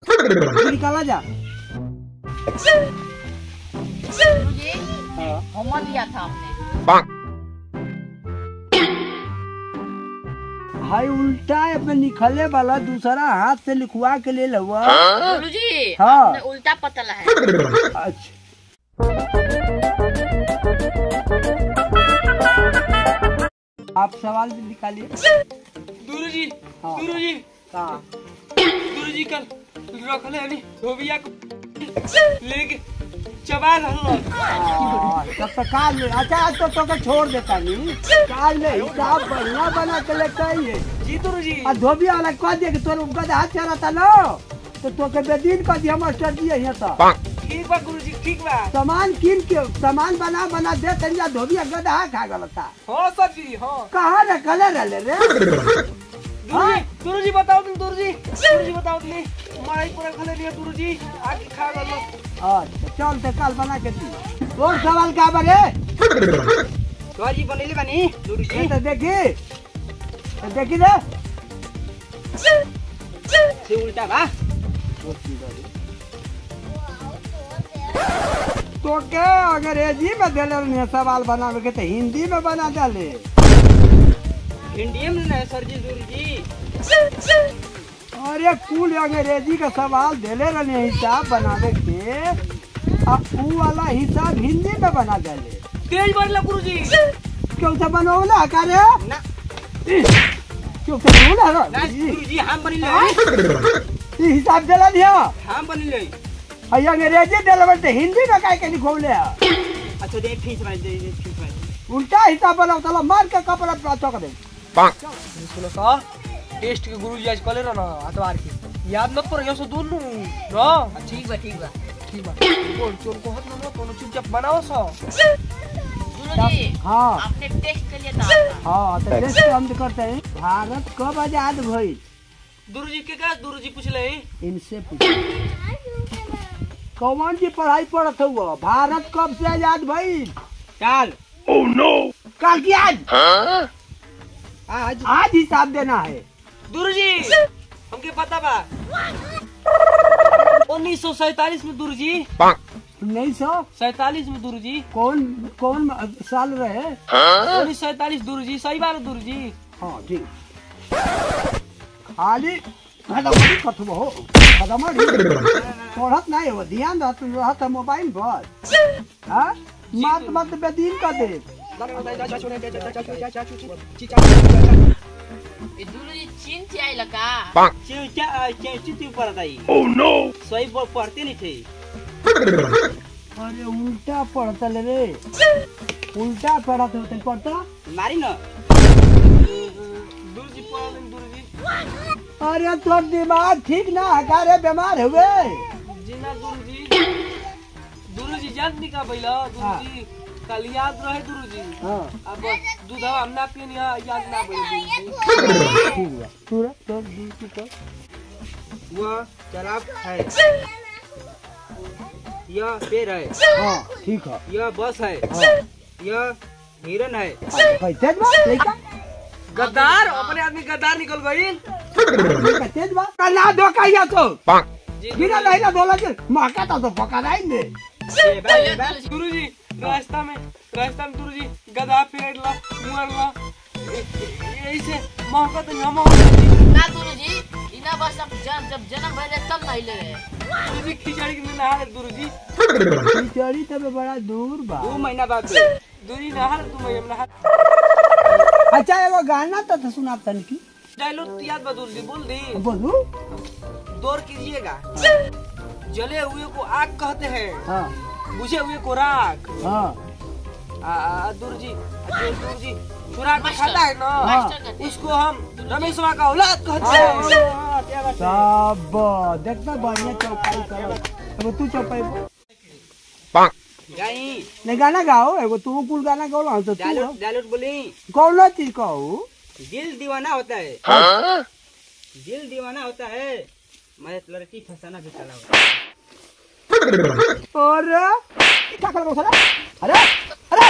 निकाला जा। गुरुजी होमवर्क दिया था आपने। हाय उल्टा अपने निकले वाला दूसरा हाथ से लिखवा के ले लवा। गुरुजी हाँ। आपने उल्टा पतला है। अच्छा आप सवाल भी निकालिए। गुरुजी हाँ। गुरुजी कहाँ? गुरुजी कल रखले हनी धोबिया को लेके चबा रहलो। तब तो काल ले। अच्छा आज तो छोड़ देता नहीं। काल ले हिसाब बढ़िया बना के लेके आइए। जी गुरुजी। और धोबिया वाला कह दिया कि तोर गधा हाथ चला लो तो के बेदीन कह दिया मास्टर जी यहाँ तो ठीक बा गुरुजी ठीक बा। सामान कीन के सामान बना बना दे तनिया धोबिया गधा खा गल था। हाँ सर जी हाँ। कहाँ रखले रहले रे? गुरुजी गुरुजी बताओ तुम गुरुजी बताओ तुम माई पूरा खले दिया गुरुजी आके खा गलो। अच्छा चल ते कल बना के दी। और सवाल का बरे? गुरुजी बनेले बनी गुरुजी। ये तो देखी रे से उल्टा बा। तो के अंग्रेजी में देले नहीं सवाल बनावे के तो हिंदी में बना डाले। इंडियन में सर जी गुरुजी। अरे कुल अंग्रेजी का सवाल देले रहने हिसाब बनावे के अब ऊ वाला हिसाब हिंदी में बना डाले। तेज बढ़ला गुरुजी। क्यों से बनौला का रे? ना क्यों से बनौला ना रे? गुरुजी हम बनिले। ई हिसाब देला दिया। हम बनिले। अय अंग्रेजी देले बटे हिंदी में काहे के लिखौले? अच्छा दे फीस भाई दे फीस भाई। उल्टा हिसाब बनाओ तला मार के कपड़ा पे चौक दे। सुनो का टेस्ट के गुरुजी आज कले ना आतवार के याद मत पर यो सो दोनों ना। ठीक बा ठीक बा। ठीक बा बोल चोर को हाथ ना कोनो चुपचाप बनाओ सो। गुरुजी हाँ आपने टेस्ट के लिए था। हाँ तो टेस्ट हम करते हैं। भारत कब आजाद भइल? गुरुजी के का गुरुजी पूछले इनसे पूछ। कौन जी पढ़ाई पढ़त हुआ? भारत कब से आजाद भइल? काल। Oh no. कल की आज? आज हिसाब देना है। गुरुजी हमके पता बा 1947 में गुरुजी। 1947 में गुरुजी। कौन साल रहे? 1947 गुरुजी सही बात गुरुजी। हाँ ठीक। खाली खदमड़ी कथबो हो खदमड़ी पढ़त नहीं हो ध्यान रहत मोबाइल पर। हाँ मत बेदीन कर दे। गुरुजी चीन से आई लगा। चिंती ऊपर आई। Oh no. सही पढ़ते नहीं थे। अरे उल्टा पढ़ता ले रे। उल्टा पढ़ते होते पढ़ता मारी ना गुरुजी पढ़ा गुरुजी। अरे तोर दिमाग ठीक ना है का रे? बीमार हुए जी ना गुरुजी। गुरुजी याद नहीं का बैला गुरुजी कल याद रहे गुरुजी। हाँ अब दूधवा हम ना पियन याद ना बैला ठीक है पूरा तो दूसरी को वह चराग है। यह पेड़ है। हाँ ठीक है। यह बस है। हाँ यह हिरन है। तेज बात लइका गद्दार अपने आदमी गद्दार निकल गई। तेज बात कल ना दो कहिया तो जी बिना नहीं ना दोला के मौका तो पका नहीं दे। गुरुजी रास्ता में गुरुजी गधा पेड़ ला मुअर ला ऐसे मौका तो हम ना गुरुजी इना बस अब जब जन्म भइले तब नहीं ले रहे। गुरुजी खिचड़ी के नहा ले गुरुजी। खिचड़ी तब बड़ा दूर बा। 2 महीना बाद गुरुजी नहा ले 2 महीना में नहा। अच्छा एगो गाना तो सुना तन की डायलॉग याद बा गुरुजी बोल दी। बोलू। दौड़ कीजिएगा। जले हुए को आग कहते हैं। हाँ बुझे हुए को राख। हाँ गुरुजी गुरुजी चुरा के खाता है ना। हाँ। उसको हम रमेशवा का औलाद कहते हैं। सब देखना बढ़िया चौपाई करो। तू चौपाई नहीं गाना गाओ एगो तू कुल गाना गाओ तो डायलॉग बोली। कौन चीज कहो? दिल दीवाना होता है। दिल दीवाना होता है मैं लड़की फंसाना भी चला और क्या कर अरे अरे